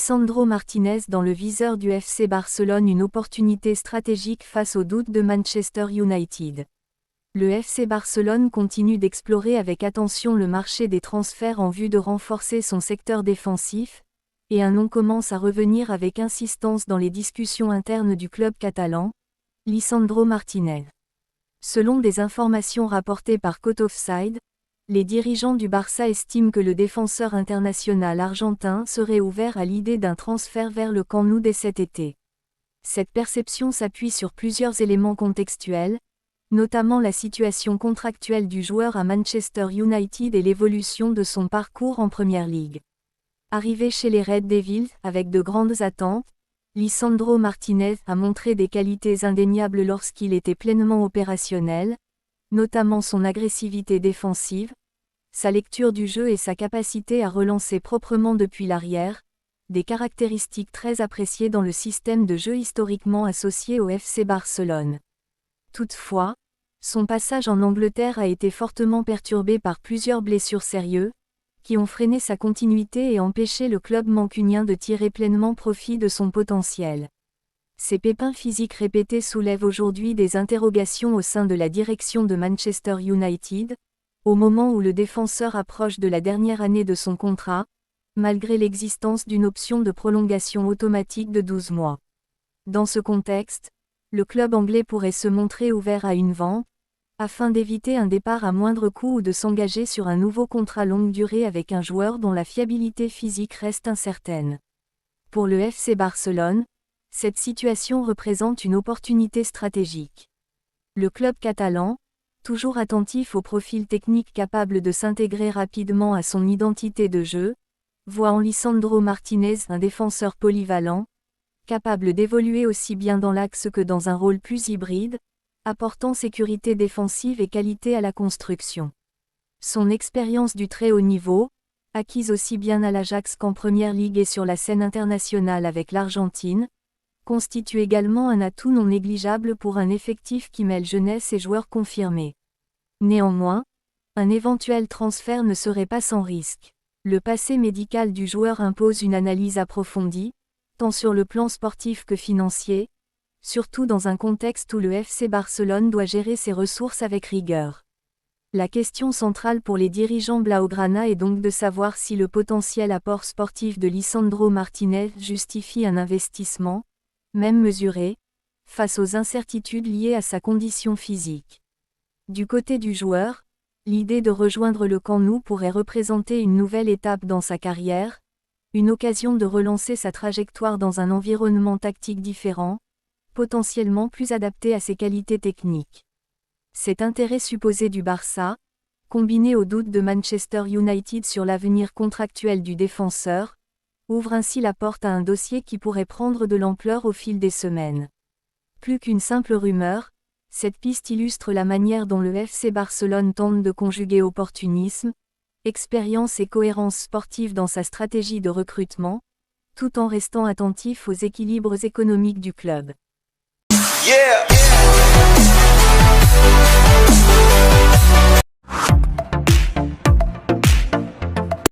Lisandro Martinez dans le viseur du FC Barcelone, une opportunité stratégique face aux doutes de Manchester United. Le FC Barcelone continue d'explorer avec attention le marché des transferts en vue de renforcer son secteur défensif, et un nom commence à revenir avec insistance dans les discussions internes du club catalan, Lisandro Martinez. Selon des informations rapportées par Court Offside, les dirigeants du Barça estiment que le défenseur international argentin serait ouvert à l'idée d'un transfert vers le Camp Nou dès cet été. Cette perception s'appuie sur plusieurs éléments contextuels, notamment la situation contractuelle du joueur à Manchester United et l'évolution de son parcours en Premier League. Arrivé chez les Red Devils avec de grandes attentes, Lisandro Martinez a montré des qualités indéniables lorsqu'il était pleinement opérationnel, notamment son agressivité défensive, sa lecture du jeu et sa capacité à relancer proprement depuis l'arrière, des caractéristiques très appréciées dans le système de jeu historiquement associé au FC Barcelone. Toutefois, son passage en Angleterre a été fortement perturbé par plusieurs blessures sérieuses, qui ont freiné sa continuité et empêché le club mancunien de tirer pleinement profit de son potentiel. Ces pépins physiques répétés soulèvent aujourd'hui des interrogations au sein de la direction de Manchester United, au moment où le défenseur approche de la dernière année de son contrat, malgré l'existence d'une option de prolongation automatique de 12 mois. Dans ce contexte, le club anglais pourrait se montrer ouvert à une vente, afin d'éviter un départ à moindre coût ou de s'engager sur un nouveau contrat longue durée avec un joueur dont la fiabilité physique reste incertaine. Pour le FC Barcelone, cette situation représente une opportunité stratégique. Le club catalan, toujours attentif au profil technique capable de s'intégrer rapidement à son identité de jeu, voit en Lisandro Martinez un défenseur polyvalent, capable d'évoluer aussi bien dans l'axe que dans un rôle plus hybride, apportant sécurité défensive et qualité à la construction. Son expérience du très haut niveau, acquise aussi bien à l'Ajax qu'en Première Ligue et sur la scène internationale avec l'Argentine, constitue également un atout non négligeable pour un effectif qui mêle jeunesse et joueurs confirmés. Néanmoins, un éventuel transfert ne serait pas sans risque. Le passé médical du joueur impose une analyse approfondie, tant sur le plan sportif que financier, surtout dans un contexte où le FC Barcelone doit gérer ses ressources avec rigueur. La question centrale pour les dirigeants blaugrana est donc de savoir si le potentiel apport sportif de Lisandro Martinez justifie un investissement, même mesuré, face aux incertitudes liées à sa condition physique. Du côté du joueur, l'idée de rejoindre le Camp Nou pourrait représenter une nouvelle étape dans sa carrière, une occasion de relancer sa trajectoire dans un environnement tactique différent, potentiellement plus adapté à ses qualités techniques. Cet intérêt supposé du Barça, combiné aux doutes de Manchester United sur l'avenir contractuel du défenseur, ouvre ainsi la porte à un dossier qui pourrait prendre de l'ampleur au fil des semaines. Plus qu'une simple rumeur, cette piste illustre la manière dont le FC Barcelone tente de conjuguer opportunisme, expérience et cohérence sportive dans sa stratégie de recrutement, tout en restant attentif aux équilibres économiques du club. Yeah.